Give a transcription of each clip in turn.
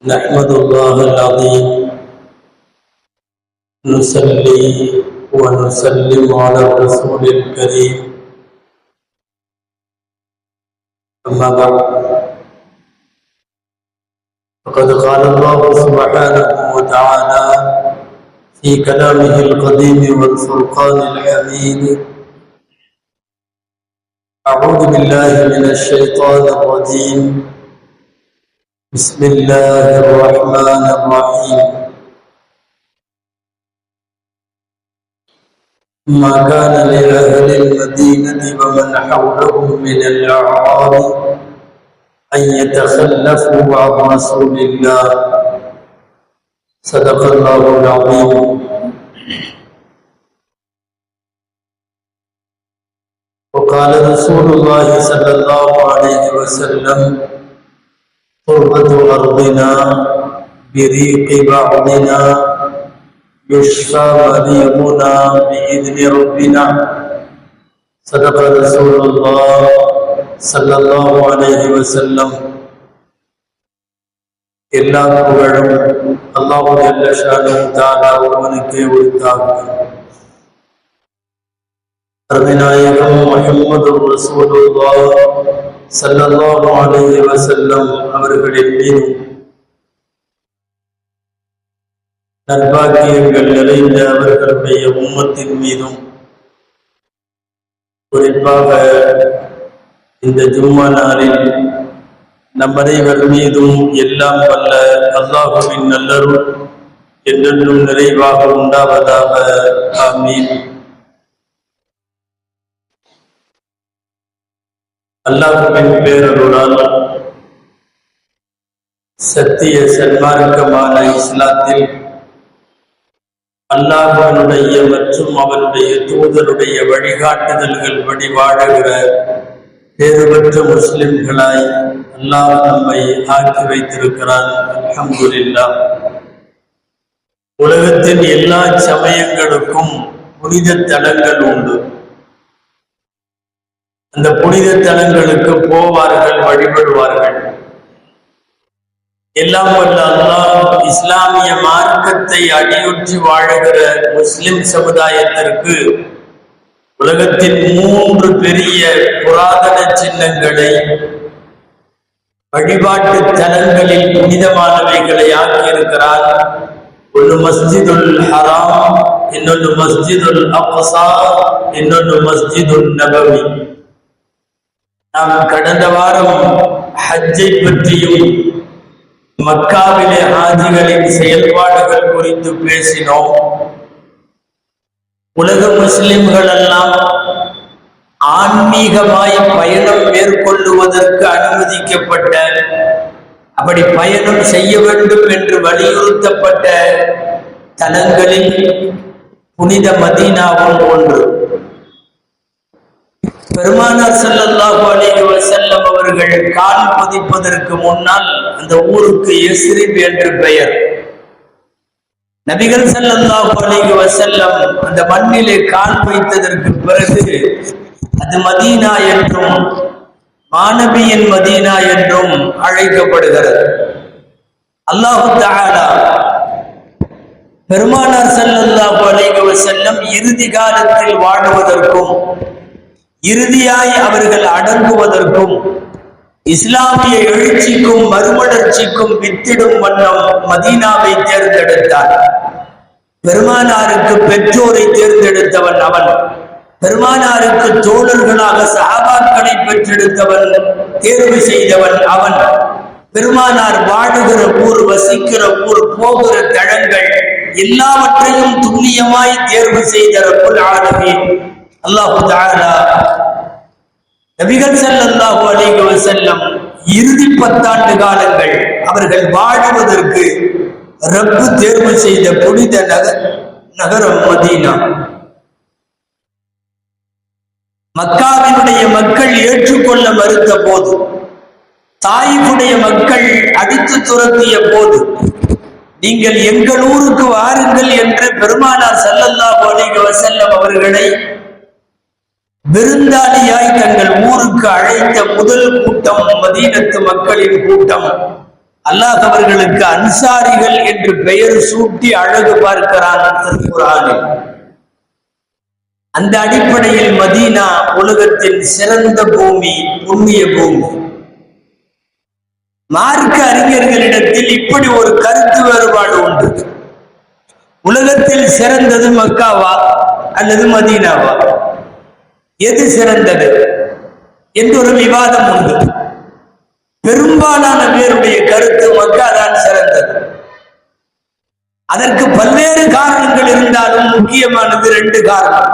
نحمد الله العظيم نصلي ونسلم على الرسول الكريم أما بعد فقد قال الله سبحانه وتعالى في كلامه القديم والفرقان الحميد أعوذ بالله من الشيطان الرجيم بسم الله الرحمن الرحيم ما كان لأهل المدينة ومن حولهم من الأعراب أن يتخلفوا عن رسول الله صدق الله العظيم. وقال رسول الله صلى الله عليه وسلم تربة أرضنا بريق بعضنا يشفى مريضنا بإذن ربنا صدق رسول الله صلى الله عليه وسلم. எல்லா புகழும் அல்லாஹ் ஜல்ல ஷானஹு தஆலா ஒருவனுக்கே உரித்தாகும். அருமைநாயகம் முஹம்மது ரசூலுல்லாஹ் ஸல்லல்லாஹு அலைஹி வஸல்லம் அவர்களின் மீதும் நற்பாக்கியங்கள் நிறைந்த அவர்களுடைய உம்மத்தின் மீதும் குறிப்பாக இந்த ஜும்மா நாளில் நம் அனைவர் மீதும் எல்லாம் வல்ல அல்லாஹ்வின் நல்லருள் என்றென்றும் நிறைவாக உண்டாவதாக. ஆமீன். அல்லாஹ்வின் பேரருளால் சத்திய சன்மார்க்கமான இஸ்லாத்தில் அல்லாஹ்வினுடைய மற்றும் அவனுடைய தூதருடைய வழிகாட்டுதல்கள் படி வாழுகிற பேறுபெற்ற முஸ்லிம்களாய் அல்லாஹ் நம்மை ஆக்கி வைத்திருக்கிறான். அல்ஹம்துலில்லாஹ். உலகத்தின் எல்லா சமயங்களுக்கும் புனித தலங்கள் உண்டு. அந்த புனித தலங்களுக்கு போவார்கள், வழிபடுவார்கள். எல்லாம் வல்ல அல்லாஹ் இஸ்லாமிய மார்க்கத்தை அடியொற்றி வாழுகிற முஸ்லிம் சமுதாயத்திற்கு உலகத்தின் 3 பெரிய புராதன சின்னங்களை வழிபாட்டு தலங்களில் புனிதமானவைகளை ஆக்கியிருக்கிறார். ஒன்று மஸ்ஜிதுல் ஹராம், இன்னொன்று மஸ்ஜிதுல் அக்ஸா, இன்னொன்று மஸ்ஜிதுல் நபவி. நாம் கடந்த வாரம் ஹஜ்ஜை பற்றியும் மக்காவிலே ஹாஜிகளின் செயல்பாடுகள் குறித்து பேசினோம். உலக முஸ்லிம்கள் எல்லாம் ஆன்மீகமாய் பயணம் மேற்கொள்ளுவதற்கு அனுமதிக்கப்பட்ட, அப்படி பயணம் செய்ய வேண்டும் என்று வலியுறுத்தப்பட்ட தலங்களில் புனித மதீனாவும் ஒன்று. பெருமானார் ஸல்லல்லாஹு அலைஹி வஸல்லம் அவர்கள் கால் பதிப்பதற்கு முன்னால் அந்த ஊருக்கு யஸ்ரிப் என்று பெயர். நபிகள் ஸல்லல்லாஹு அலைஹி வஸல்லம் அந்த மண்ணிலே கால் வைத்ததற்கு பிறகு அது மதீனா என்றும் மாநபியின் மதீனா என்றும் அழைக்கப்படுகிறது. அல்லாஹ் தஆலா பெருமானார் ஸல்லல்லாஹு அலைஹி வஸல்லம் இறுதி காலத்தில் வாழுவதற்கும் இறுதியாய் அவர்கள் அடங்குவதற்கும் இஸ்லாமிய எழுச்சிக்கும் மறுமலர்ச்சிக்கும் வித்திடும் வண்ணம் மதீனாவை தேர்ந்தெடுத்தார். பெருமானாருக்கு பெற்றோரை தேர்ந்தெடுத்தவன் அவன். பெருமானாருக்கு தோழர்களாக சஹாபாக்களை பெற்றெடுத்தவன், தேர்வு செய்தவன் அவன். பெருமானார் வாழுகிற ஊர், வசிக்கிற ஊர், போகிற தளங்கள் எல்லாவற்றையும் துல்லியமாய் தேர்வு செய்த ரப்புல் ஆலமீன் அல்லாஹ் தஆலா நபிகள் ஸல்லல்லாஹு அலைஹி வஸல்லம் இறுதி 10 ஆண்டு காலங்கள் அவர்கள் வாழுவதற்கு ரப்பு தேர்வு செய்த புனித நகரம் மதீனா. மக்காவினுடைய மக்கள் ஏற்றுக்கொள்ள மறுத்த போது, தாயிஃபுடைய மக்கள் அடித்து துரத்திய போது, நீங்கள் எங்கள் ஊருக்கு வாருங்கள் என்று பெருமானார் ஸல்லல்லாஹு அலைஹி வஸல்லம் அவர்களை விருந்தாளியாய் தங்கள் ஊருக்கு அழைத்த முதல் கூட்டம் மதீனத்து மக்களின் கூட்டம். அல்லாஹ் அவர்களுக்கு அன்சாரிகள் என்று பெயர் சூட்டி அழகு பார்க்கிறான் குர்ஆனில். அந்த அடிப்படையில் மதீனா உலகத்தின் சிறந்த பூமி, புண்ணிய பூமி. மார்க்க அறிஞர்களிடத்தில் இப்படி ஒரு கருத்து வேறுபாடு உண்டு. உலகத்தில் சிறந்தது மக்காவா அல்லது மதீனாவா, எது சிறந்தது என்று ஒரு விவாதம் உண்டு. பெரும்பாலான பேருடைய கருத்து மக்கா தான் சிறந்தது. அதற்கு பல்வேறு காரணங்கள் இருந்தாலும் முக்கியமானது 2 காரணம்.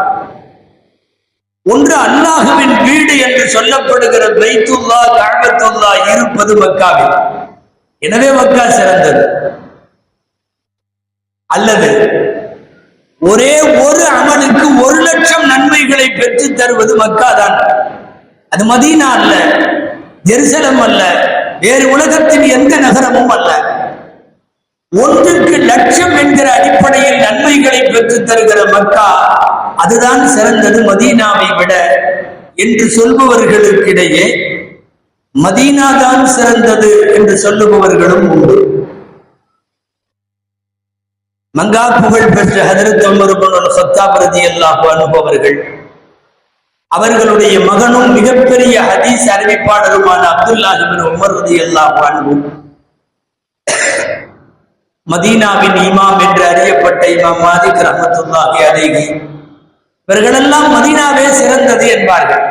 ஒன்று, அல்லாஹ்வின் வீடு என்று சொல்லப்படுகிற பைத்துல்லா, கஅபத்துல்லா இருப்பது மக்காவில். எனவே மக்கா சிறந்தது. அல்லது ஒரே ஒரு அமலுக்கு 1,00,000 நன்மைகளை பெற்று தருவது மக்கா தான். அது மதீனா அல்ல, ஜெருசலம் அல்ல, வேறு உலகத்தின் எந்த நகரமும் அல்ல. 1,00,000 என்கிற அடிப்படையில் நன்மைகளை பெற்று தருகிற மக்கா அதுதான் சிறந்தது மதீனாவை விட என்று சொல்பவர்களுக்கிடையே மதீனா தான் சிறந்தது என்று சொல்லுபவர்களும் உண்டு. மங்கா புகழ் பெற்ற ஹதரத் உமர் இப்னு அல்-கத்தாப் ரலியல்லாஹு அன்ஹு அவர்கள், அவர்களுடைய மகனும் மிகப்பெரிய ஹதீஸ் அறிவிப்பாளருமான அப்துல்லாஹ் இப்னு உமர் ரலியல்லாஹு அன்ஹு மதீனாவின் இமாம் என்று அறியப்பட்ட இமாம் மாலிக் ரஹ்மத்துல்லாஹி அலைஹி, இவர்களெல்லாம் மதீனாவே சிறந்தது என்பார்கள்.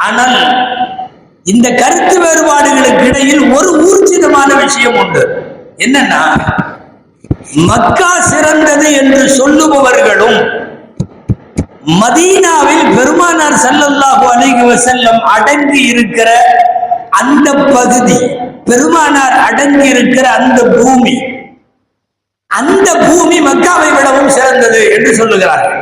ஆனால் இந்த கருத்து வேறுபாடுகளுக்கு இடையில் ஒரு ஊர்ஜிதமான விஷயம் உண்டு. என்னன்னா, மக்கா சிறந்தது என்று சொல்லுபவர்களும் மதீனாவில் பெருமானார் ஸல்லல்லாஹு அலைஹி வஸல்லம் அடங்கி இருக்கிற அந்த பகுதி, பெருமானார் அடங்கி இருக்கிற அந்த பூமி மக்காவை விடவும் சிறந்தது என்று சொல்லுகிறார்கள்.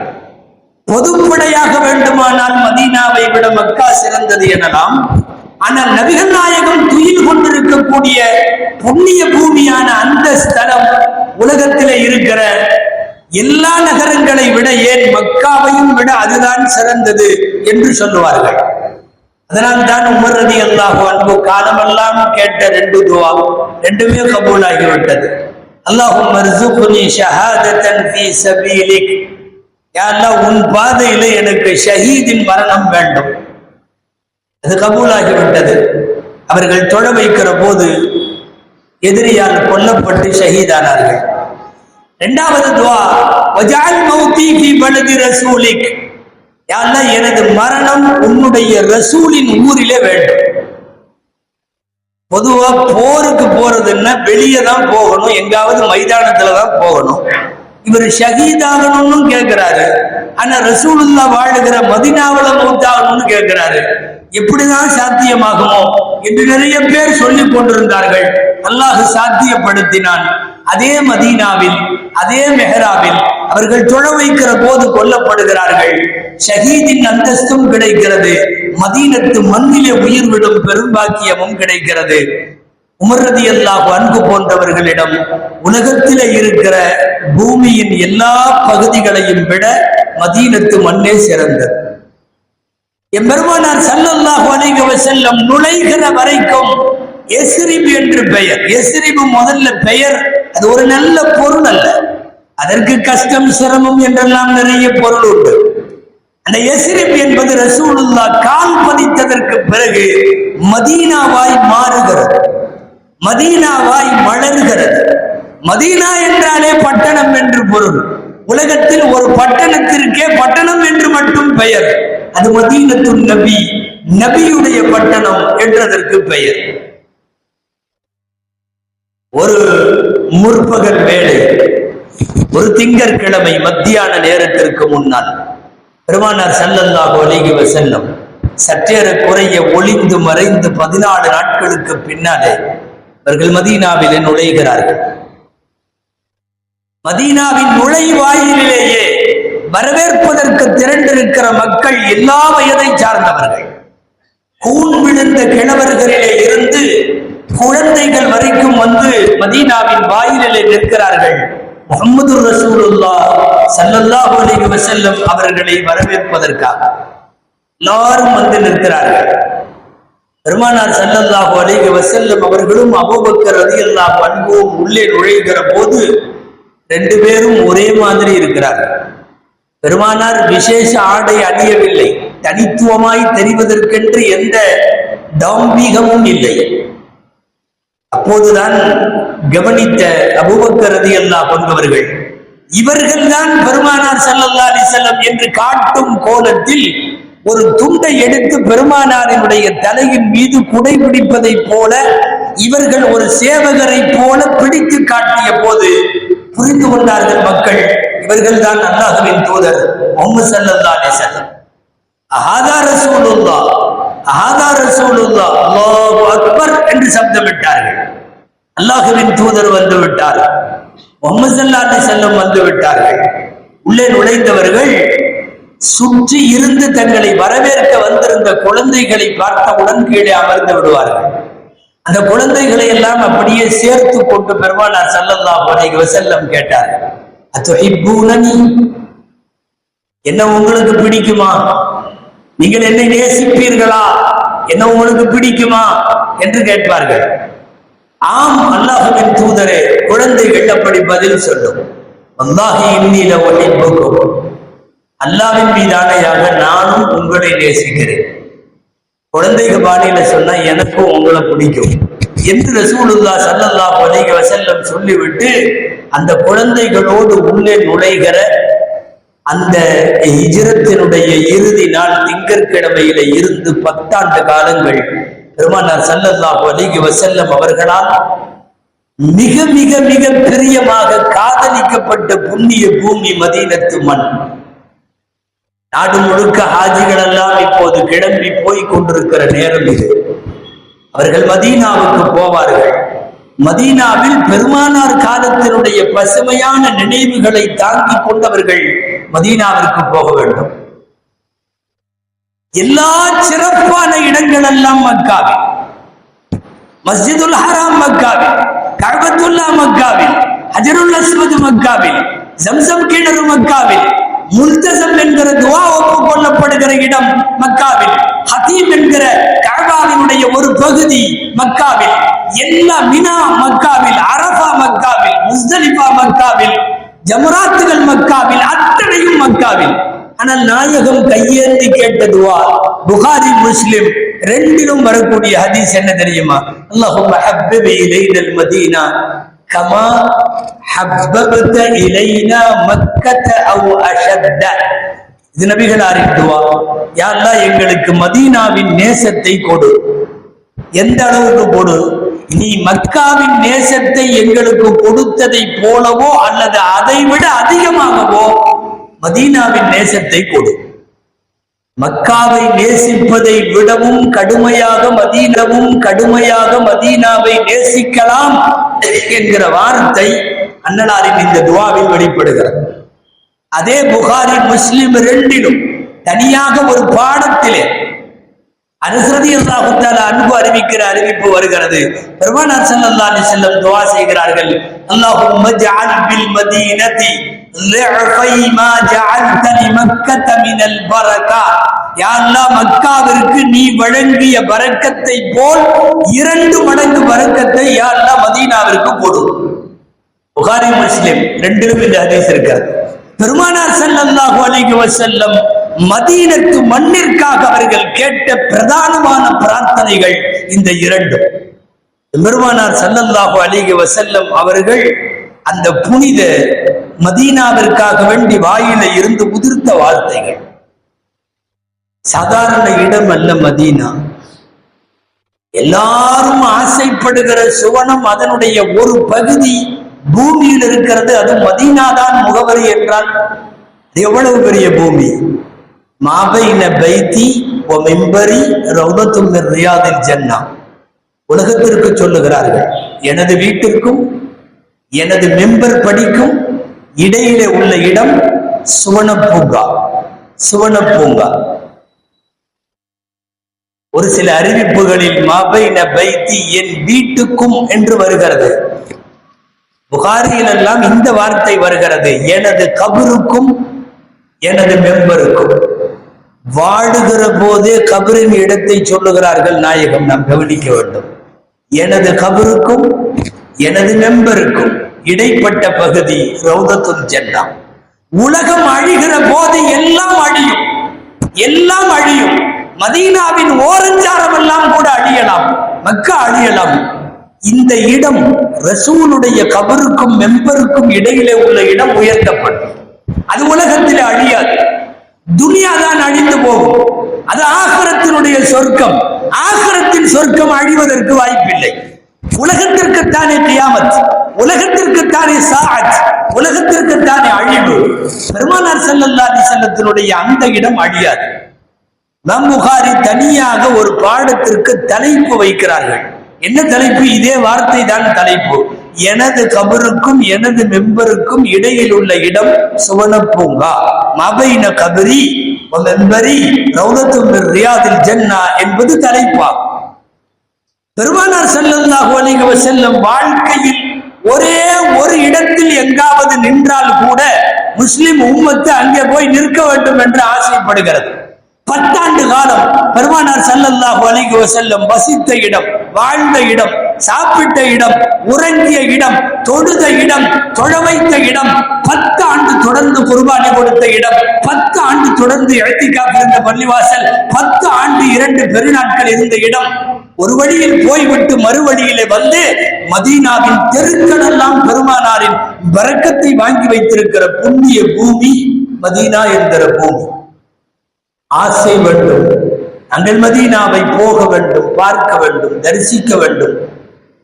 பொதுப்படையாக வேண்டுமானால் மதீனாவை விட மக்கா சிறந்தது எனலாம். ஆனால் நபிகள் நாயகம் துயில் கொண்டிருக்கக்கூடிய புண்ணிய பூமியான அந்த ஸ்தலம் உலகத்திலே இருக்கிற எல்லா நகரங்களை விட, ஏன் மக்காவையும் விட அதுதான் சிறந்தது என்று சொல்லுவார்கள். அதனால் தான் உமர் ரலியல்லாஹு அன்ஹு காலமெல்லாம் கேட்ட 2 துஆ, 2மே கபூல் ஆகிவிட்டது. அல்லாஹும்ம ர்ஸுக்னி ஷஹாதத்தன் ஃபீ சபீலிக், யா அல்லாஹ் உன் பாதையிலே எனக்கு ஷஹீதின் மரணம் வேண்டும். அது கபூல் ஆகிவிட்டது. அவர்கள் தொழ வைக்கிற போது எதிரியால் கொல்லப்பட்டு ஷஹீதானார்கள். 2வது துஆ, வஜஅல் மௌதி ஃபீ பலதி ரசூலிக், யா அல்லாஹ் எனது மரணம் உன்னுடைய ரசூலின் ஊரிலே வேண்டும். பொதுவா போருக்கு போறதுன்னா வெளியே தான் போகணும், எங்காவது மைதானத்துல தான் போகணும். இவர் ஷஹீதாகணும்னு கேட்கிறாரு, ஆனா ரசூலுல்லாஹ் வாழுகிற மதீனாவுல மௌத்தாகணும்னு கேட்கிறாரு. எப்படிதான் சாத்தியமாகுமோ என்று நிறைய பேர் சொல்லிக் கொண்டிருந்தார்கள். அல்லாஹ் சாத்தியப்படுத்தினான். அதே மதீனாவில், அதே மெஹராவில் அவர்கள் தொழ வைக்கிற போது கொல்லப்படுகிறார்கள். ஷஹீதின் அந்தஸ்தும் கிடைக்கிறது, மதீனத்து மண்ணிலே உயிர் விடும் பெரும்பாக்கியமும் கிடைக்கிறது. உமர் ரலியல்லாஹு அன்ஹு போன்றவர்களிடம் உலகத்திலே இருக்கிற பூமியின் எல்லா பகுதிகளையும் விட மதீனத்து மண்ணே சிறந்தது. எம்பெருமானார் ஸல்லல்லாஹு அலைஹி வஸல்லம் நுழைகிற வரைக்கும் எஸ்ரிப் என்று பெயர். எஸ்ரிப் முதல்ல பெயர், அது ஒரு நல்ல பொருள் அல்ல. அதற்கு கஷ்டம், சிரமம் என்றெல்லாம் நிறைய பொருள் உண்டு. அந்த எஸ்ரிப் என்பது ரசூலுல்லாஹ் கால் பதித்ததற்கு பிறகு மதீனாவாய் மாறுகிறது, மதீனாவாய் மலர்கிறது. மதீனா என்றாலே பட்டணம் என்று பொருள். உலகத்தில் ஒரு பட்டணத்திற்கே பட்டணம் என்று மட்டும் பெயர். அது மதீனத்து நபி, நபியுடைய பட்டணம் என்றதற்கு பெயர். ஒரு முற்பகல் வேளை, ஒரு திங்கட்கிழமை மத்தியான நேரத்திற்கு முன்னால் பெருமானார் ஸல்லல்லாஹு அலைஹி வஸல்லம் சற்றேற குறைய ஒளிந்து மறைந்து 14 நாட்களுக்கு பின்னாலே அவர்கள் மதீனாவிலே நுழைகிறார்கள். மதீனாவின் நுழைவாயிலேயே வரவேற்பதற்கு திரண்டிருக்கிற மக்கள் எல்லா வயதை சார்ந்தவர்கள். கூன் விழுந்த கிழவர்களிலே இருந்து குழந்தைகள் வரைக்கும் வந்து மதீனாவின் வாயிலே நிற்கிறார்கள். முஹம்மது ரசூலுல்லாஹ் ஸல்லல்லாஹு அலைஹி வஸல்லம் அவர்களை வரவேற்பதற்காக எல்லாரும் வந்து நிற்கிறார்கள். பெருமானார் ஸல்லல்லாஹு அலைஹி வஸல்லம் அவர்களும் அபூபக்கர் ரலியல்லாஹு அன்ஹுவும் உள்ளே நுழைகிற போது ரெண்டு பேரும் ஒரே மாதிரி இருக்கிறார்கள். பெருமானார் விசேஷ ஆடை அணியவில்லை, தனித்துவமாய் தெரிவதற்கென்று எந்த டாம்பீகமும் இல்லை. அப்போதுதான் கவனித்த அபூபக்கர் ரலியல்லாஹு அன்ஹு அவர்கள், இவர்கள் தான் பெருமானார் ஸல்லல்லாஹு அலைஹி வஸல்லம் என்று காட்டும் கோலத்தில் ஒரு துண்டை எடுத்து பெருமானாரினுடைய தலையின் மீது குடை பிடிப்பதை போல இவர்கள் ஒரு சேவகரை போல பிடித்து காட்டிய போது புரிந்து கொண்டார்கள் மக்கள், இவர்கள் தான் அல்லாஹ்வின் தூதர் முஹம்மது ஸல்லல்லாஹு அலைஹி வஸல்லம். ஹாதா ரசூலுல்லாஹ், ஹாதா ரசூலுல்லாஹ், அல்லாஹு அக்பர் என்று சப்தமிட்டார்கள். அல்லாஹ்வின் தூதர் வந்து விட்டார், முஹம்மது ஸல்லல்லாஹு அலைஹி வஸல்லம் வந்து விட்டார்கள். உள்ளே நுழைந்தவர்கள் சுற்றி இருந்து தங்களை வரவேற்க வந்திருந்த குழந்தைகளை பார்த்தவுடன் கீழே அமர்ந்து விடுவார்கள். அந்த குழந்தைகளை எல்லாம் அப்படியே சேர்த்து கொண்டு பெருமானார் ஸல்லல்லாஹு அலைஹி வஸல்லம் கேட்டார்கள், அத்துஹிப்பூனனி, என்ன உங்களுக்கு பிடிக்குமா? நீங்கள் என்னை நேசிப்பீர்களா? என்ன உங்களுக்கு பிடிக்குமா என்று கேட்பார்கள். ஆம் அல்லாஹ்வின் தூதரே, குழந்தைகள் அப்படி பதில் சொல்லும். வல்லாஹி இன்னி லஉஹிப்புக்கும், அல்லாஹ்வின் மீதானையாக நானும் உங்களை நேசிக்கிறேன். குழந்தைங்க பாணியில சொன்னா எனக்கும் உங்களை பிடிக்கும் என்று ரசூலுல்லாஹ் ஸல்லல்லாஹு அலைஹி வஸல்லம் சொல்லிவிட்டு அந்த குழந்தைகளோடு உள்ளே நுழைகிற அந்த ஹிஜ்ரத்தினுடைய இறுதி நாள் திங்கட்கிழமையில இருந்து 10 ஆண்டு காலங்கள் பெருமானார் ஸல்லல்லாஹு அலைஹி வஸல்லம் அவர்களால் மிக மிக மிக பிரியமாக காதலிக்கப்பட்ட புண்ணிய பூமி மதீனத்து மண். நாடு முழுக்க ஹாஜிகள் எல்லாம் இப்போது கிளம்பி போய் கொண்டிருக்கிற நேரம் இது. அவர்கள் மதீனாவுக்கு போவார்கள். மதீனாவில் பெருமானார் காலத்தினுடைய பசுமையான நினைவுகளை தாங்கிக் கொண்டவர்கள் மதீனாவிற்கு போக வேண்டும். எல்லா சிறப்பான இடங்கள் எல்லாம் மக்காவில், மஸ்ஜிதுல் ஹராம் மக்காவில், கஅபத்துல்லா மக்காவில், ஹஜருல் அஸ்வத் மக்காவில், ஜம்சம் கிணறு மக்காவில், முல்தசம் என்கிற துஆ ஒப்புக்கொள்ளப்படுகிற இடம் மக்காவில், ஹதீம் என்கிற கஅபாவினுடைய ஒரு பகுதி மக்காவில், எல்லா மினா மக்காவில், அரஃபா மக்காவில், முஸ்தலிஃபா மக்காவில், ஜமராத்துகள் மக்காவில், அத்தனையும் மக்காவில். ஆனால் நாயகம் கையேந்தி கேட்ட துஆ புகாரி முஸ்லிம் ரெண்டிலும் வரக்கூடிய ஹதீஸ் என்ன தெரியுமா? அல்லாஹும்ம ஹப்பிப் இலைனல் மதீனா கமா ஹப்பபத இலைனா மக்கத அவ் அஷத்த. இது நபிகளாரின் துஆ. யா அல்லாஹ், எங்களுக்கு மதீனாவின் நேசத்தை கொடு. எந்த அளவுக்கு கொடு? நீ மக்காவின் நேசத்தை எங்களுக்கு கொடுத்ததை போலவோ அல்லது அதை விட அதிகமாகவோ மதீனாவின் நேசத்தை கொடு. மக்காவை நேசிப்பதை விடவும் கடுமையாக மதீனாவை நேசிக்கலாம் என்கிற வார்த்தை அன்னலாரின் இந்த துஆவில் வெளிப்படுகிறது. அதே புகாரி முஸ்லிம் ரெண்டிலும் தனியாக ஒரு பாடத்திலே அனஸ் ரலியல்லாஹு தஆலா அன்ஹு அறிவிக்கிற அறிவிப்பு வருகிறது. பெருமானார் ஸல்லல்லாஹு அலைஹி வஸல்லம் துஆ செய்கிறார்கள், அல்லாஹும்ம ஜஅல் பில் மதீனதி லிஃபை மா ஜஅல்த லிமக்கத மினல் பரக்கா. யா அல்லாஹ், மக்காவிற்கு நீ வழங்கிய பரக்கத்தை போல் 2 மடங்கு பரக்கத்தை யா அல்லாஹ் மதீனாவிற்கு கொடு. புகாரி முஸ்லிம் ரெண்டிலும் இந்த ஹதீஸ் இருக்கிறது. பெருமானார் ஸல்லல்லாஹு அலைஹி வஸல்லம் மதீனத்து மண்ணிற்காக அவர்கள் கேட்ட பிரதானமான பிரார்த்தனைகள் இந்த 2. பெருமானார் ஸல்லல்லாஹு அலைஹி வஸல்லம் அவர்கள் அந்த புனித மதீனாவிற்காக வேண்டி வாயில இருந்து உதிர்த்த வார்த்தைகள். சாதாரண இடம் அல்ல மதீனா. எல்லாரும் ஆசைப்படுகிற சுவனம் அதனுடைய ஒரு பகுதி பூமியில் இருக்கிறது. அது மதீனாதான் முகவரி என்றால் எவ்வளவு பெரிய பூமி! மாபைன பைத்தி வ மிம்பரி ரௌதத்தும் மின் ரியாதில் ஜன்னா. உலகத்திற்கு சொல்லுகிறார்கள், எனது வீட்டிற்கும் எனது மெம்பர் படிக்கும் இடையிலே உள்ள இடம் சுவனப்பூங்கா. ஒரு சில அறிவிப்புகளில் மாபைன பைத்தி என் வீட்டுக்கும் என்று வருகிறது. புகாரியில் எல்லாம் இந்த வார்த்தை வருகிறது, எனது கபருக்கும் எனது மெம்பருக்கும். வாடுகிற போதே கபரின் இடத்தை சொல்லுகிறார்கள் நாயகம். நாம் கவனிக்க வேண்டும். எனது கபருக்கும் எனது மெம்பருக்கும் இடைப்பட்ட பகுதி ரௌதத்துல் ஜன்னா. உலகம் அழிகிற போது எல்லாம் அழியும், எல்லாம் அழியும். மதீனாவின் ஓரஞ்சாரம் எல்லாம் கூட அழியலாம், மக்கா அழியலாம். இந்த இடம் ரசூலுடைய கபருக்கும் மெம்பருக்கும் இடையிலே உள்ள இடம் உயர்த்தப்படும். அது உலகத்தில் அழியாது. துனியாதான் அழிந்து போகும். அது ஆகிரத்தினுடைய சொர்க்கம். ஆகிரத்தின் சொர்க்கம் அழிவதற்கு வாய்ப்பில்லை. உலகத்திற்குத்தானே கியாமத், உலகத்திற்குத்தானே சாஅத், உலகத்திற்குத்தானே அழிவு. பெருமானார் ஸல்லல்லாஹு அலைஹி வஸல்லத்தினுடைய அந்த இடம் அழியாது. இமாம் புகாரி தனியாக ஒரு பாடத்திற்கு தலைப்பு வைக்கிறார்கள். என்ன தலைப்பு? இதே வார்த்தை தான் தலைப்பு. எனது கபருக்கும் எனது மெம்பருக்கும் இடையில் உள்ள இடம் சுவனப்பூங்கா. மபைன கபரி மெம்பரி ரௌதத்தும் மின் ரியாதில் ஜன்னா என்பது தலைப்பா. பெருமானார் ஸல்லல்லாஹு அலைஹி வஸல்லம் வாழ்க்கையில் ஒரே ஒரு இடத்தில் எங்காவது நின்றால் கூட முஸ்லிம் உம்மத்து அங்கே போய் நிற்க வேண்டும் என்று ஆசைப்படுகிறது. 10 ஆண்டு காலம் பெருமானார் ஸல்லல்லாஹு அலைஹி வஸல்லம் வசித்த இடம், வாழ்ந்த இடம், சாப்பிட்ட இடம், உறங்கிய இடம், தொழுத இடம், தொழ வைத்த இடம், 10 ஆண்டு தொடர்ந்து குர்பானி கொடுத்த இடம், 10 ஆண்டு தொடர்ந்து இஅ்திகாஃப் இருந்த பள்ளிவாசல், 10 ஆண்டு 2 பெருநாட்கள் இருந்த இடம். ஒரு வழியில் போய்விட்டு மறுவழியிலே வந்து மதீனாவின் தெருக்கள் எல்லாம் பெருமானாரின் பரக்கத்தை வாங்கி வைத்திருக்கிற புண்ணிய பூமி மதீனா என்கிற பூமி. ஆசை வேண்டும், நாங்கள் மதீனாவை போக வேண்டும், பார்க்க வேண்டும், தரிசிக்க வேண்டும்,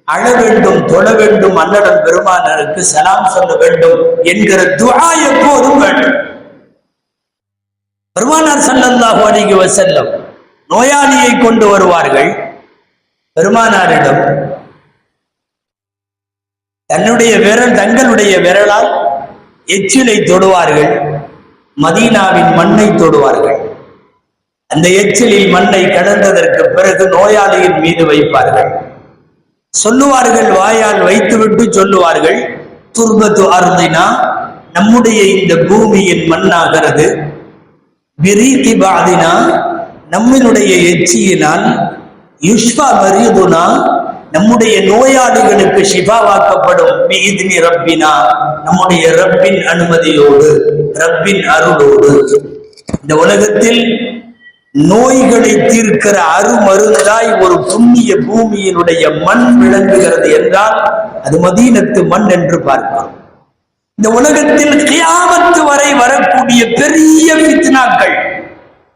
அழ வேண்டும், தொழ வேண்டும், அன்னடம் பெருமானாருக்கு சலாம் சொல்ல வேண்டும் என்கிற துஆ எப்போதும் வேண்டும். பெருமானார் ஸல்லல்லாஹு அலைஹி வஸல்லம் நோயாளியை கொண்டு வருவார்கள். பெருமானாரிடம் தங்களுடைய விரலால் எச்சிலை தொடுவார்கள், மதீனாவின் மண்ணை தொடுவார்கள். அந்த எச்சிலில் மண்ணை கடந்ததற்கு பிறகு நோயாளியின் மீது வைப்பார்கள். சொல்லுவார்கள், வாயால் வைத்துவிட்டு சொல்லுவார்கள், துர்பத்து அர்தினா, நம்முடைய இந்த பூமியின் மண்ணாகிறது, பிரீகி பாதினா, நம்மளுடைய எச்சியினால், யுஷ்பா மரீதுனா, நம்முடைய நோயாளிகளுக்கு ஷிஃபாவாக்கப்படும், பிஇத்னி ரப்பினா, நம்முடைய ரப்பின் அனுமதியோடு, ரப்பின் அருளோடு. இந்த உலகத்தில் நோய்களை தீர்க்கிற அருமருந்தாய் ஒரு புண்ணிய பூமியினுடைய மண் விளங்குகிறது என்றால் அது மதீனத்து மண் என்று பார்க்கிறோம். இந்த உலகத்தில் கியாமத்து வரை வரக்கூடிய பெரிய ஃபித்னாக்கள்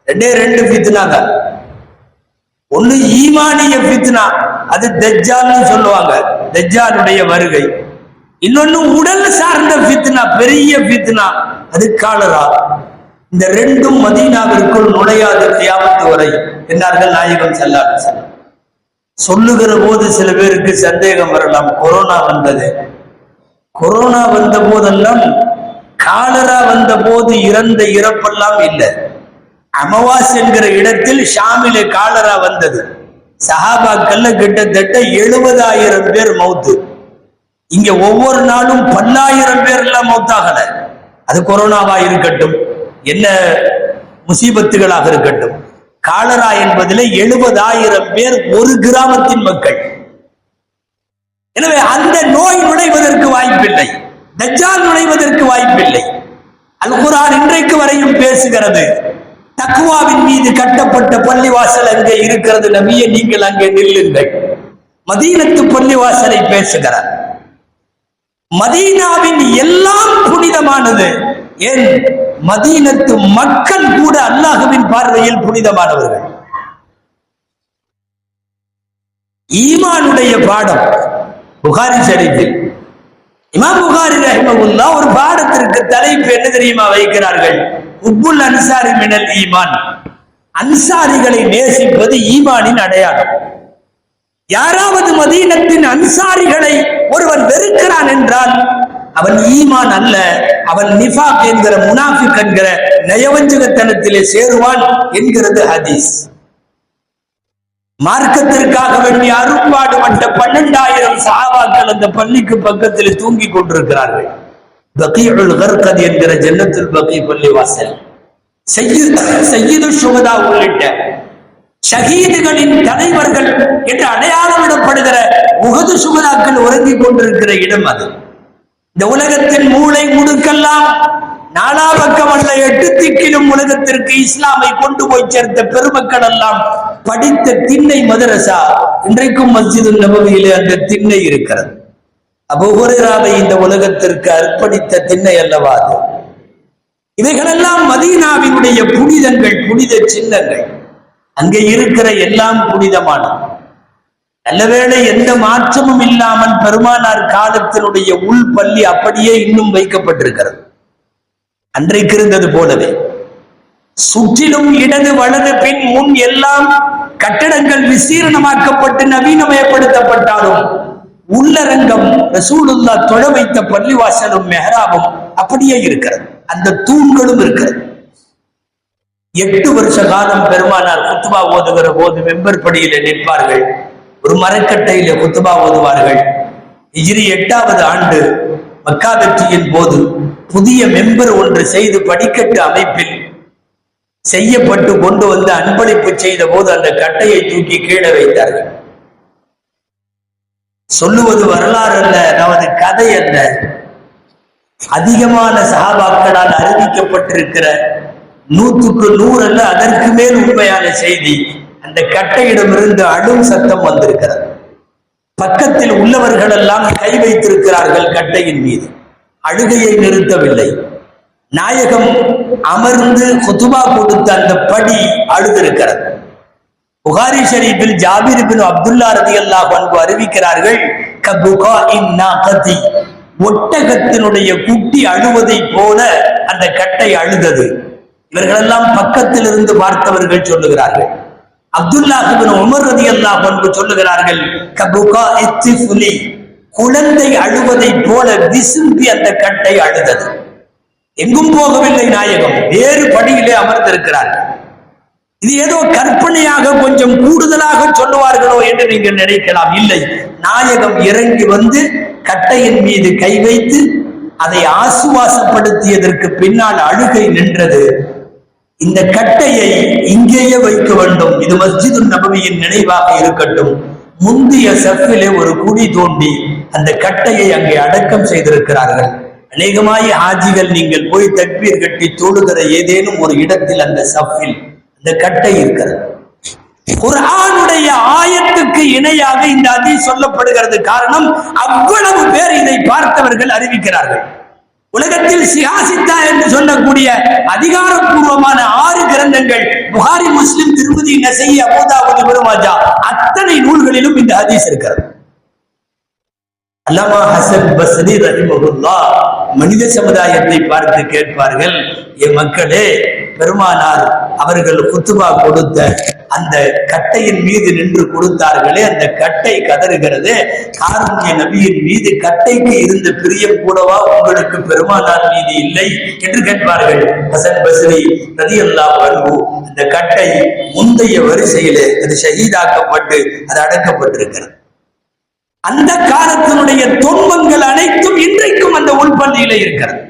2 ஃபித்னாக்கள். ஒண்ணு ஈமானிய ஃபித்னா, அது தஜ்ஜால்னு சொல்லுவாங்க, தஜ்ஜாலுடைய வருகை. இன்னொன்னு உடல் சார்ந்த ஃபித்னா, பெரிய ஃபித்னா, அது காலரா. இந்த 2ம் மதீனாவிற்குள் நுழையாத கியாமத்து வரை என்றார்கள் நாயகம் ஸல்லல்லாஹு அலைஹி வஸல்லம். சொல்லுகிற போது சில பேருக்கு சந்தேகம் வரலாம், கொரோனா வந்தது, கொரோனா வந்த போதெல்லாம் காலரா வந்த போது இறந்த இறப்பெல்லாம் இல்லை. அமவாஸ் என்கிற இடத்தில் ஷாமிலே காலரா வந்தது. சஹாபாக்கள்ல கிட்டத்தட்ட 70,000 பேர் மௌத்து. இங்க ஒவ்வொரு நாளும் 10,000 பேர் எல்லாம் மௌத்தாகல. அது கொரோனாவா இருக்கட்டும், என்ன முசீபத்துகளாக இருக்கட்டும், காலரா என்பதிலே 70,000 பேர் ஒரு கிராமத்தின் மக்கள். எனவே அந்த நோய் நுழைவதற்கு வாய்ப்பில்லை, தஜ்ஜால் நுழைவதற்கு வாய்ப்பில்லை. அல் குர்ஆன் இன்றைக்கு வரையும் பேசுகிறது, தக்வாவின் மீது கட்டப்பட்ட பள்ளிவாசல் அங்கே இருக்கிறது, நபியே நீங்கள் அங்கே நில்லுங்கள். மதீனத்து பள்ளிவாசலை பேசுகிறார். மதீனாவின் எல்லாம் புனிதமானது. ஏன்? மதீனத்து மக்கள் கூட அல்லாஹ்வின் பார்வையில் புனிதமானவர்கள். ஈமானுடைய பாடம் புகாரி ஷரீஃபில் இமாம் புகாரி ரஹிமஹுல்லாஹ் ஒரு பாடத்திற்கு தலைப்பு என்ன தெரியுமா வைக்கிறார்கள்? உப்புல் அன்சாரி மினல் ஈமான். அன்சாரிகளை நேசிப்பது ஈமானின் அடையாளம். யாராவது மதீனத்தின் அன்சாரிகளை ஒருவன் வெறுக்கிறான் என்றால் அவன் ஈமான் அல்ல, அவன் நிஃபாக் என்கிற முனாஃபிக் என்கிற நயவஞ்சகத்தனத்திலே சேருவான் என்கிறது ஹதீஸ். மார்க்கத்திற்காக வேண்டிய அரும்பாடுபட்ட 12,000 சஹாபாக்கள் அந்த பள்ளிக்கு பக்கத்தில் தூங்கி கொண்டிருக்கிறார்கள். பகீஉல் கர்கத் என்கிற ஜன்னத்துல் பகீ பள்ளிவாசல். சய்யிது சுகதா உள்ளிட்ட ஷஹீதுகளின் தலைவர்கள் என்று அடையாளமிடப்படுகிற உஹது சுகதாக்கள் உறங்கிக் கொண்டிருக்கிற இடம் அது. இந்த உலகத்தின் மூளை முடுக்கெல்லாம் நாலா பக்கம் அல்ல 8 திக்கிலும் உலகத்திற்கு இஸ்லாமை கொண்டு போய் சேர்த்த பெருமக்கள் எல்லாம் படித்த திண்ணை மதரசா இன்றைக்கும் மஸ்ஜிது நபவியிலே அந்த திண்ணை இருக்கிறது. அபூ ஹுரைராவை இந்த உலகத்திற்கு அர்ப்பணித்த திண்ணை அல்லவா அது. இவைகளெல்லாம் மதீனாவினுடைய புனிதங்கள், புனித சின்னங்கள். அங்கே இருக்கிற எல்லாம் புனிதமானது. நல்லவேளை எந்த மாற்றமும் இல்லாமல் பெருமானார் காலத்தினுடைய உள் பள்ளி அப்படியே இன்னும் வைக்கப்பட்டிருக்கிறது. அன்றைக்கு இருந்தது போலவே சுற்றிலும் இடது வலது பின் முன் எல்லாம் கட்டடங்கள் விசீரணமாக்கப்பட்டு நவீனமயப்படுத்தப்பட்டாலும் உள்ளரங்கம் ரசூலுல்லாஹ் தொழ வைத்த பள்ளிவாசலும் மெஹராபும் அப்படியே இருக்கிறது. அந்த தூண்களும் இருக்கிறது. 8 வருஷ காலம் பெருமானார் குத்துபா ஓதுகிற போது மெம்பர் படியில நிற்பார்கள். ஒரு மரக்கட்டையில குத்துபா ஓதுவார்கள். ஹிஜ்ரி 8வது ஆண்டு மக்கா வெற்றியின் போது புதிய மெம்பர் ஒன்று செய்து படிக்கட்டு அமைப்பில் செய்யப்பட்டு கொண்டு வந்து அன்பளிப்பு செய்த போது அந்த கட்டையை தூக்கி கீழே வைத்தார்கள். சொல்லுவது வரலாறு அல்ல, நமது கதை அல்ல. அதிகமான சஹாபாக்களால் அறிவிக்கப்பட்டிருக்கிற 100க்கு 100 அல்ல, அதற்கு மேல் உண்மையான செய்தி. அந்த கட்டையிடமிருந்து அழும் சத்தம் வந்திருக்கிறது. பக்கத்தில் உள்ளவர்கள் எல்லாம் கை வைத்திருக்கிறார்கள் கட்டையின் மீது. அழுகையை நிறுத்தவில்லை. நாயகம் அமர்ந்து குதுபா கொடுத்த அந்த படி அழுதிருக்கிறது. புகாரி ஷரீஃபில் ஜாபிர் இப்னு அப்துல்லா ரலியல்லாஹு அன்ஹு அறிவிக்கிறார்கள், ஒட்டகத்தினுடைய குட்டி அழுவதை போல அந்த கட்டை அழுதது. இவர்களெல்லாம் பக்கத்தில் இருந்து பார்த்தவர்கள் சொல்லுகிறார்கள். அப்துல்லாஹ் இப்னு உமர் ரலியல்லாஹு அன்ஹு சொல்லுகிறார்கள், குழந்தை அழுவதை போல விசும்பி அந்த கட்டை அழுதது. எங்கும் போகவில்லை நாயகம், வேறு படியிலே அமர்ந்திருக்கிறார்கள். இது ஏதோ கற்பனையாக கொஞ்சம் கூடுதலாக சொல்லுவார்களோ என்று நீங்கள் நினைக்கலாம். இல்லை, நாயகம் இறங்கி வந்து கட்டையின் மீது கை வைத்து அதை ஆசுவாசப்படுத்தியதற்கு பின்னால் அழுகை நின்றது. இந்த கட்டையை இங்கேயே வைக்க வேண்டும், இது மஸ்ஜிது நபவியின் நினைவாக இருக்கட்டும். முந்தைய சஃபிலே ஒரு குழி தோண்டி அந்த கட்டையை அங்கே அடக்கம் செய்திருக்கிறார்கள். அநேகமாய் ஹாஜிகள் நீங்கள் போய் தக்பீர் கட்டி தொழுகிற ஏதேனும் ஒரு இடத்தில் அந்த சஃபில் இந்த கட்டை இருக்கிறது. குர்ஆனுடைய ஆயத்துக்கு இணையாக இந்த ஹதீஸ் சொல்லப்படுகிறது. காரணம், அவ்வளவு பேர் இதை பார்த்தவர்கள் அறிவிக்கிறார்கள். உலகத்தில் சியாசித்தா என்று சொல்லக்கூடிய அதிகாரப்பூர்வமான 6 கிரந்தங்கள், புகாரி, முஸ்லிம், திருமதி, நசை, அபூ தாவூத், இப்னு மாஜா, அத்தனை நூல்களிலும் இந்த ஹதீஸ் இருக்கிறது. அல்லாமா ஹசன் பஸ்ரி ரஹிமஹுல்லாஹ் மனித சமுதாயத்தை பார்த்து கேட்பார்கள், என் மக்களே, பெருமானார் அவர்கள் குத்துபா கொடுத்த அந்த கட்டையின் மீது நின்று கொடுத்தார்களே, அந்த கட்டை கதறுகிறது. காருண்ய நபியின் மீது கட்டைக்கு இருந்த பிரியம் கூடவா உங்களுக்கு பெருமானார் மீது இல்லை என்று கேட்பார்கள். ஹசன் பஸ்ரி ரலியல்லாஹு அன்ஹு, அந்த கட்டை முந்தைய வரிசையிலே அது ஷஹீதாக்கப்பட்டு அது அடக்கப்பட்டிருக்கிறது. அந்த காலத்தினுடைய துன்பங்கள் அனைத்தும் இன்றைக்கும் அந்த உள்பள்ளியில இருக்கிறது.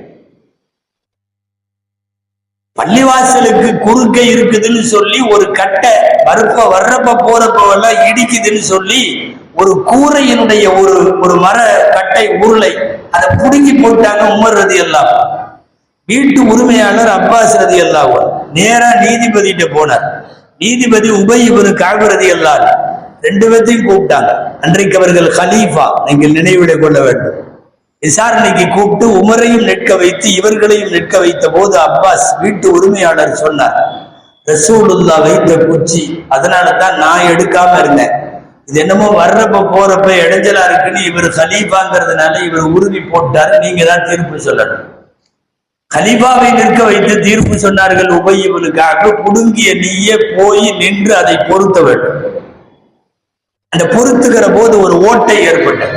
பள்ளிவாசலுக்கு குறுக்க இருக்குதுன்னு சொல்லி ஒரு கட்டை வர்றப்ப போறப்பெல்லாம் இடிக்குதுன்னு சொல்லி ஒரு கூரையினுடைய ஒரு மர கட்டை உருளை அதை புடுங்கி போட்டாங்க உமர் ரலியல்லாஹு அன்ஹு. வீட்டு உரிமையாளர் அப்பாஸ் ரலியல்லாஹு அன்ஹு நேரா நீதிபதிட்ட போனார். நீதிபதி உபய் இப்னு கஅப் ரலியல்லாஹு அன்ஹு 2 பேரையும் கூப்பிட்டாங்க. அன்றைக்கு அவர்கள் கலீஃபா, நீங்கள் நினைவிட கொள்ள வேண்டும். விசாரணைக்கு கூப்பிட்டு உமரையும் நிற்க வைத்து இவர்களையும் நிற்க வைத்த போது அப்பாஸ் வீட்டு உரிமையாளர் சொன்னார், ரசூலுல்லாஹ் வைத்த குச்சி, அதனால தான் நான் எடுக்காம இருந்தேன். இது என்னமோ வர்றப்ப போறப்ப இடைஞ்சலா இருக்குன்னு இவர் கலீஃபாங்கிறதுனால இவர் உறுதி போட்டாரு, நீங்க தான் தீர்ப்பு சொல்லணும். கலீஃபாவை நிற்க வைத்து தீர்ப்பு சொன்னார்கள் உபய் இப்னு கஅப், புடுங்கிய நீயே போய் நின்று அதை பொருத்த வேண்டும். அந்த பொருத்துகிற போது ஒரு ஓட்டை ஏற்பட்டது.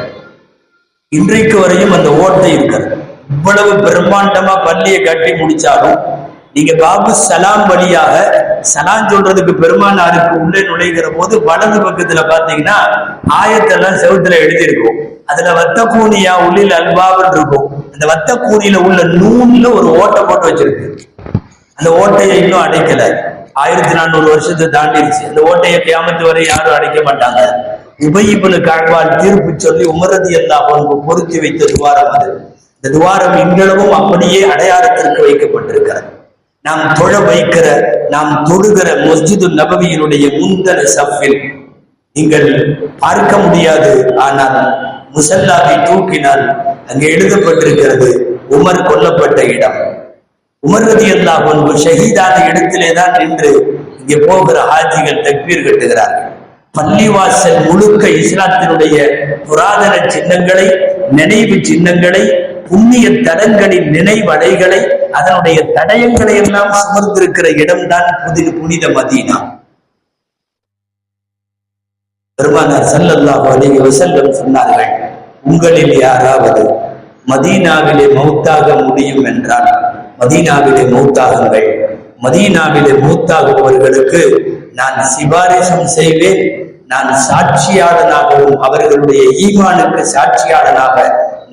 இன்றைக்கு வரையும் அந்த ஓட்டை இருக்கிறது. இவ்வளவு பிரம்மாண்டமா பள்ளியை கட்டி முடிச்சாலும் நீங்க பாபு சலாம் வழியாக சலாம் சொல்றதுக்கு பெருமானாருக்கு உள்ளே நுழைகிற போது வலது பக்கத்துல பாத்தீங்கன்னா ஆயத்தெல்லாம் செவுத்துல எழுதியிருக்கும். அதுல வத்த கூனியா உள்ளில் அல்பாவன் இருக்கும். அந்த வத்த கூனியில உள்ள நூல்ல ஒரு ஓட்டை போட்டு வச்சிருக்கு. அந்த ஓட்டையை இன்னும் அடைக்கல. 1400 வருஷத்தை தாண்டிடுச்சு. அந்த ஓட்டையை கியாமத்து வரை யாரும் அடைக்க மாட்டாங்க. உபய் இப்னு கஅப் தீர்ப்பு சொல்லி உமர் ரலியல்லாஹு அன்ஹு பொருத்தி வைத்த துவாரம் அது. இந்த துவாரம் இன்றளவும் அப்படியே அடையாளத்திற்கு வைக்கப்பட்டிருக்கிறது. நாம் தொழ வைக்கிற, நாம் தொழுகிற மஸ்ஜிது நபவியினுடைய முந்தன சஃபில் நீங்கள் பார்க்க முடியாது. ஆனால் முசல்லாவை தூக்கினால் அங்கே எழுதப்பட்டிருக்கிறது உமர் கொல்லப்பட்ட இடம். உமர் ரலியல்லாஹு அன்ஹு ஷஹீதான இடத்திலே தான் நின்று இங்கே போகிற ஹாஜிகள் தக்பீர் கட்டுகிறார்கள். பள்ளிவாசல் முழுக்க இஸ்லாத்தினுடைய புராதன சின்னங்களை, நினைவு சின்னங்களை, புண்ணிய தடங்களின் நினைவடைகளை, அதனுடைய தடயங்களை எல்லாம் சுமர்ந்திருக்கிற இடம்தான் புனித மதீனா. பெருமானார் ஸல்லல்லாஹு அலைஹி வஸல்லம் சொன்னார்கள், உங்களில் யாராவது மதீனாவிலே மௌத்தாக முடியும் என்றால் மதீனாவிலே மௌத்தாகுங்கள். மதீனாவிலே மௌத்தாகுபவர்களுக்கு நான் சிபாரிசும் செய்வேன், நான் சாட்சியாளனாகவும் அவர்களுடைய ஈமானுக்கு சாட்சியாளனாக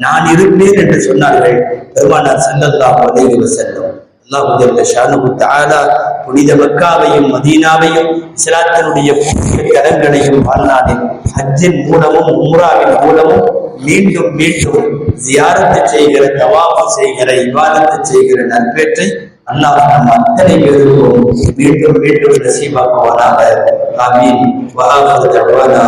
நான் இருப்பேன் என்று சொன்னார்கள் பெருமானார் ஸல்லல்லாஹு அலைஹி வஸல்லம். அல்லாஹ் ஜல்ல ஷானுஹு தஆலா புனித மக்காவையும் மதீனாவையும் இஸ்லாத்தினுடைய புனித கரங்களையும் வாழ்நாளில் ஹஜ்ஜின் மூலமும் உம்ராவின் மூலமும் மீண்டும் மீண்டும் ஜியாரத்து செய்கிற, தவாஃப் செய்கிற, இபாதத்து செய்கிற நற்பேற்றை அல்லாஹ் நம் அத்தனை பேருக்கும் மீண்டும் மீண்டும் நசீபாக்குவானாக. ஆமீன். வஆஹிரு தஅவானா